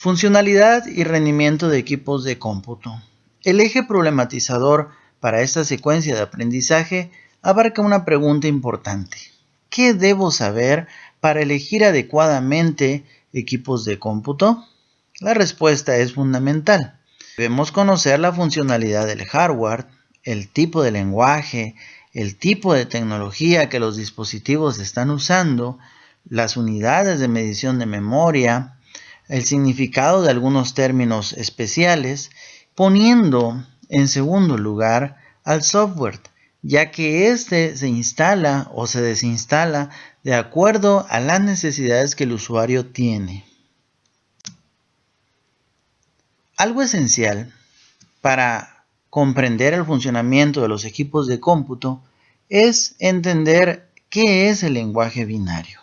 Funcionalidad y rendimiento de equipos de cómputo. El eje problematizador para esta secuencia de aprendizaje abarca una pregunta importante. ¿Qué debo saber para elegir adecuadamente equipos de cómputo? La respuesta es fundamental. Debemos conocer la funcionalidad del hardware, el tipo de lenguaje, el tipo de tecnología que los dispositivos están usando, las unidades de medición de memoria, el significado de algunos términos especiales, poniendo en segundo lugar al software, ya que éste se instala o se desinstala de acuerdo a las necesidades que el usuario tiene. Algo esencial para comprender el funcionamiento de los equipos de cómputo es entender qué es el lenguaje binario.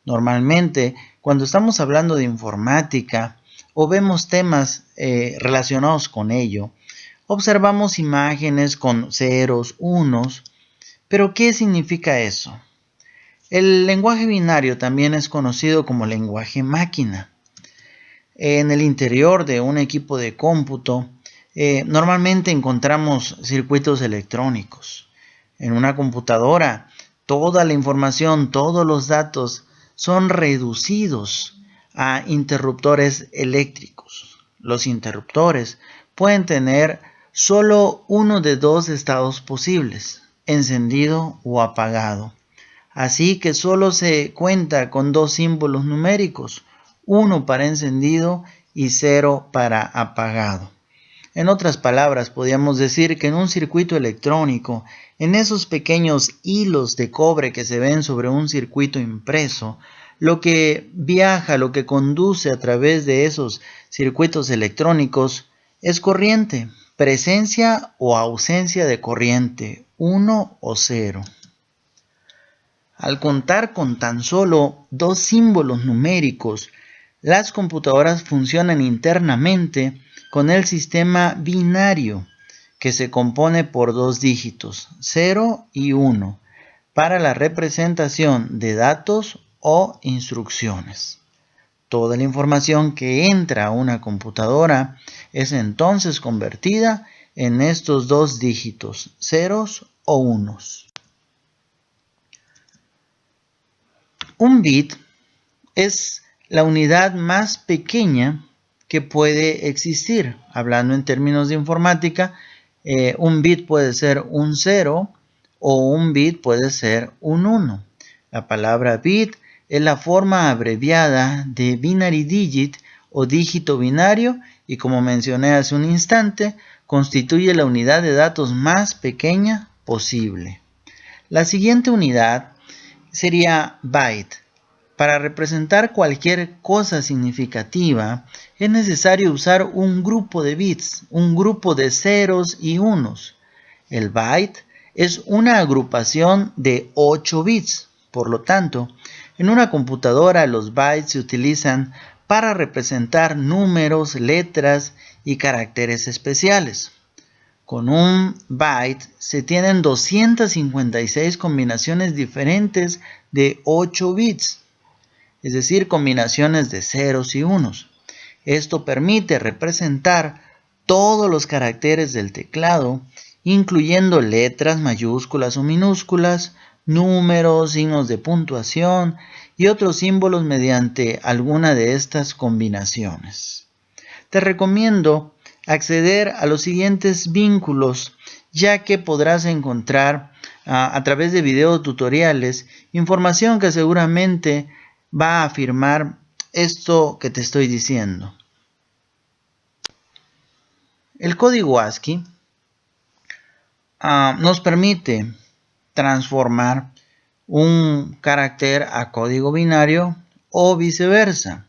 Normalmente, cuando estamos hablando de informática o vemos temas relacionados con ello, observamos imágenes con ceros, unos, pero ¿qué significa eso? El lenguaje binario también es conocido como lenguaje máquina. En el interior de un equipo de cómputo, normalmente encontramos circuitos electrónicos. En una computadora, toda la información, todos los datos son reducidos a interruptores eléctricos. Los interruptores pueden tener solo uno de dos estados posibles, encendido o apagado. Así que solo se cuenta con dos símbolos numéricos, uno para encendido y 0 para apagado. En otras palabras, podríamos decir que en un circuito electrónico, en esos pequeños hilos de cobre que se ven sobre un circuito impreso, lo que viaja, lo que conduce a través de esos circuitos electrónicos es corriente, presencia o ausencia de corriente, 1 o 0. Al contar con tan solo dos símbolos numéricos, las computadoras funcionan internamente con el sistema binario, que se compone por dos dígitos, 0 y 1, para la representación de datos o instrucciones. Toda la información que entra a una computadora es entonces convertida en estos dos dígitos, ceros o unos. Un bit es la unidad más pequeña que puede existir. Hablando en términos de informática, un bit puede ser un 0 o un bit puede ser un 1. La palabra bit es la forma abreviada de binary digit o dígito binario y, como mencioné hace un instante, constituye la unidad de datos más pequeña posible. La siguiente unidad sería byte. Para representar cualquier cosa significativa, es necesario usar un grupo de bits, un grupo de ceros y unos. El byte es una agrupación de 8 bits. Por lo tanto, en una computadora los bytes se utilizan para representar números, letras y caracteres especiales. Con un byte se tienen 256 combinaciones diferentes de 8 bits. Es decir, combinaciones de ceros y unos. Esto permite representar todos los caracteres del teclado, incluyendo letras mayúsculas o minúsculas, números, signos de puntuación y otros símbolos mediante alguna de estas combinaciones. Te recomiendo acceder a los siguientes vínculos, ya que podrás encontrar a través de videos tutoriales información que seguramente va a afirmar esto que te estoy diciendo. El código ASCII nos permite transformar un carácter a código binario o viceversa.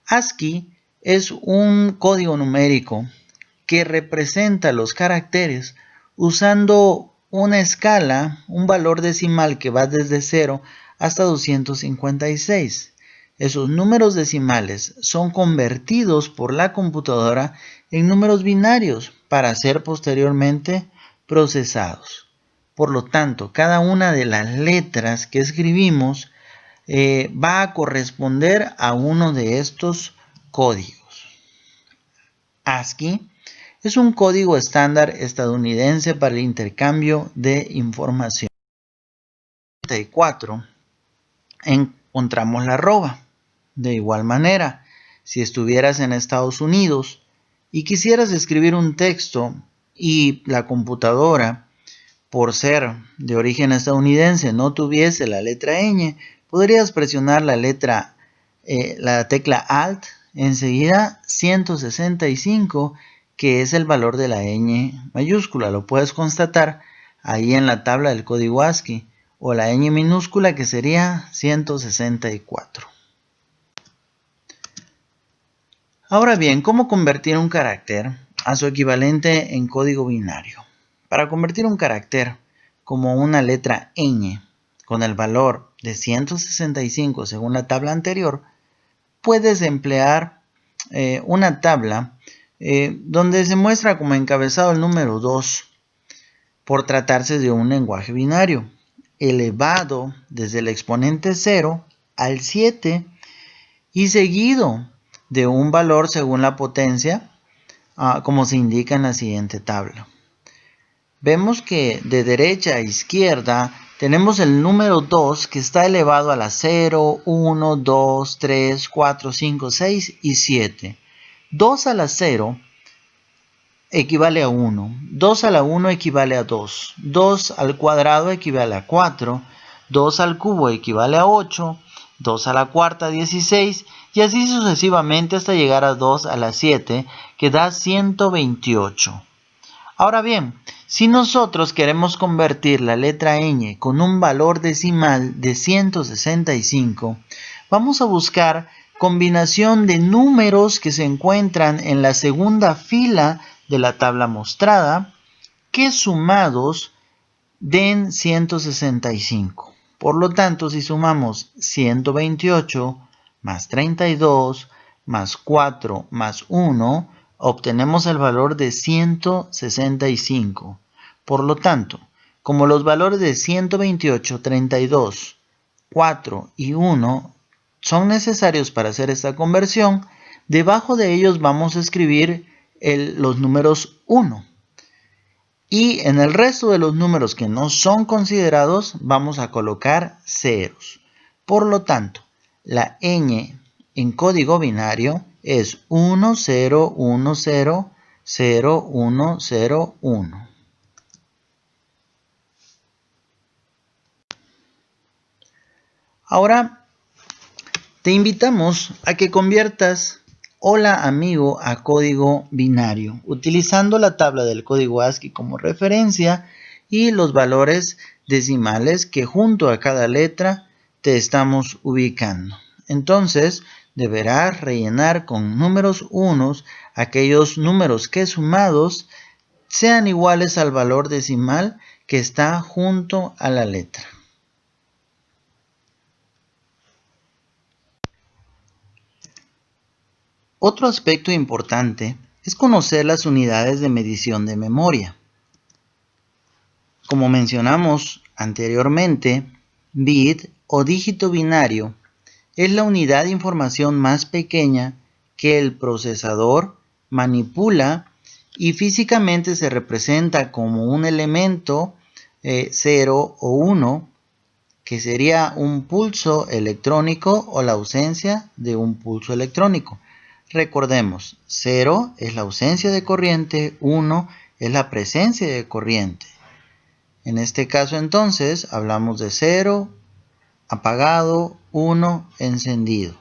ASCII es un código numérico que representa los caracteres usando una escala, un valor decimal que va desde 0 hasta 256. Esos números decimales son convertidos por la computadora en números binarios para ser posteriormente procesados. Por lo tanto, cada una de las letras que escribimos va a corresponder a uno de estos códigos. ASCII es un código estándar estadounidense para el intercambio de información. En 34 encontramos la arroba. De igual manera, si estuvieras en Estados Unidos y quisieras escribir un texto y la computadora, por ser de origen estadounidense, no tuviese la letra ñ, podrías presionar la tecla Alt, enseguida 165, que es el valor de la ñ mayúscula. Lo puedes constatar ahí en la tabla del código ASCII, o la ñ minúscula, que sería 164. Ahora bien, ¿cómo convertir un carácter a su equivalente en código binario? Para convertir un carácter como una letra ñ con el valor de 165 según la tabla anterior, puedes emplear una tabla donde se muestra como encabezado el número 2 por tratarse de un lenguaje binario, elevado desde el exponente 0 al 7 y seguido de un valor según la potencia, como se indica en la siguiente tabla. Vemos que de derecha a izquierda tenemos el número 2 que está elevado a la 0, 1, 2, 3, 4, 5, 6 y 7. 2 a la 0 equivale a 1, 2 a la 1 equivale a 2, 2 al cuadrado equivale a 4, 2 al cubo equivale a 8, 2 a la cuarta 16 y así sucesivamente hasta llegar a 2 a la 7, que da 128. Ahora bien, si nosotros queremos convertir la letra ñ con un valor decimal de 165, vamos a buscar combinación de números que se encuentran en la segunda fila de la tabla mostrada, que sumados den 165. Por lo tanto, si sumamos 128 más 32 más 4 más 1, obtenemos el valor de 165. Por lo tanto, como los valores de 128, 32, 4 y 1 son necesarios para hacer esta conversión, debajo de ellos vamos a escribir los números 1. Y en el resto de los números que no son considerados vamos a colocar ceros. Por lo tanto, la ñ en código binario es 10100101. Ahora te invitamos a que conviertas hola amigo a código binario, utilizando la tabla del código ASCII como referencia y los valores decimales que junto a cada letra te estamos ubicando. Entonces, deberás rellenar con números unos aquellos números que sumados sean iguales al valor decimal que está junto a la letra. Otro aspecto importante es conocer las unidades de medición de memoria. Como mencionamos anteriormente, bit o dígito binario es la unidad de información más pequeña que el procesador manipula y físicamente se representa como un elemento 0 o 1, que sería un pulso electrónico o la ausencia de un pulso electrónico. Recordemos, 0 es la ausencia de corriente, 1 es la presencia de corriente. En este caso entonces hablamos de 0 apagado, 1 encendido.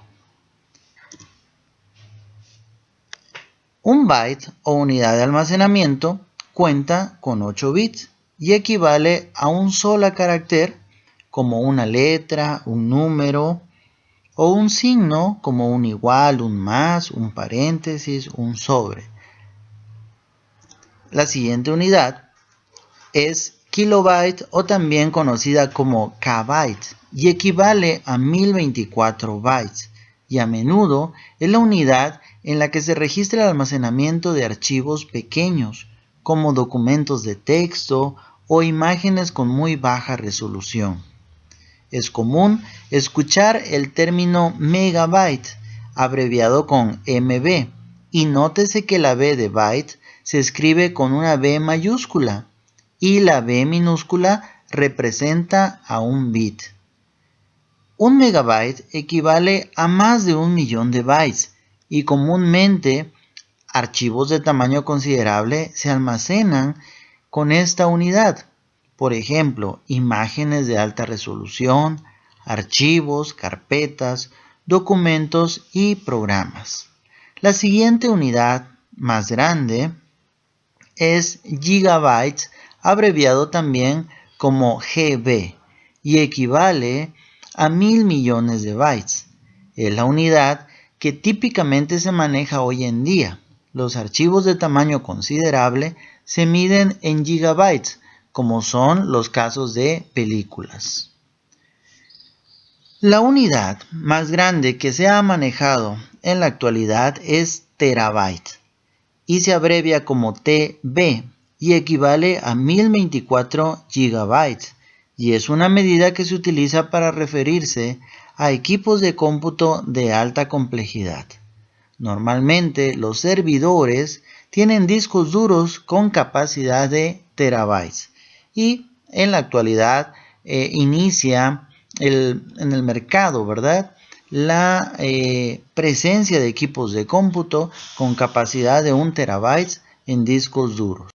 Un byte o unidad de almacenamiento cuenta con 8 bits y equivale a un solo carácter como una letra, un número o un signo como un igual, un más, un paréntesis, un sobre. La siguiente unidad es kilobyte o también conocida como kbyte y equivale a 1024 bytes y a menudo es la unidad en la que se registra el almacenamiento de archivos pequeños como documentos de texto o imágenes con muy baja resolución. Es común escuchar el término megabyte abreviado con MB Y nótese que la B de byte se escribe con una B mayúscula y la B minúscula representa a un bit. Un megabyte equivale a más de 1.000.000 de bytes y comúnmente archivos de tamaño considerable se almacenan con esta unidad. Por ejemplo, imágenes de alta resolución, archivos, carpetas, documentos y programas. La siguiente unidad más grande es gigabytes, abreviado también como GB, y equivale a 1.000.000.000 de bytes. Es la unidad que típicamente se maneja hoy en día. Los archivos de tamaño considerable se miden en gigabytes, como son los casos de películas. La unidad más grande que se ha manejado en la actualidad es terabyte y se abrevia como TB y equivale a 1024 gigabytes y es una medida que se utiliza para referirse a equipos de cómputo de alta complejidad. Normalmente los servidores tienen discos duros con capacidad de terabytes y en la actualidad inicia en el mercado, ¿verdad?, la presencia de equipos de cómputo con capacidad de 1 terabyte en discos duros.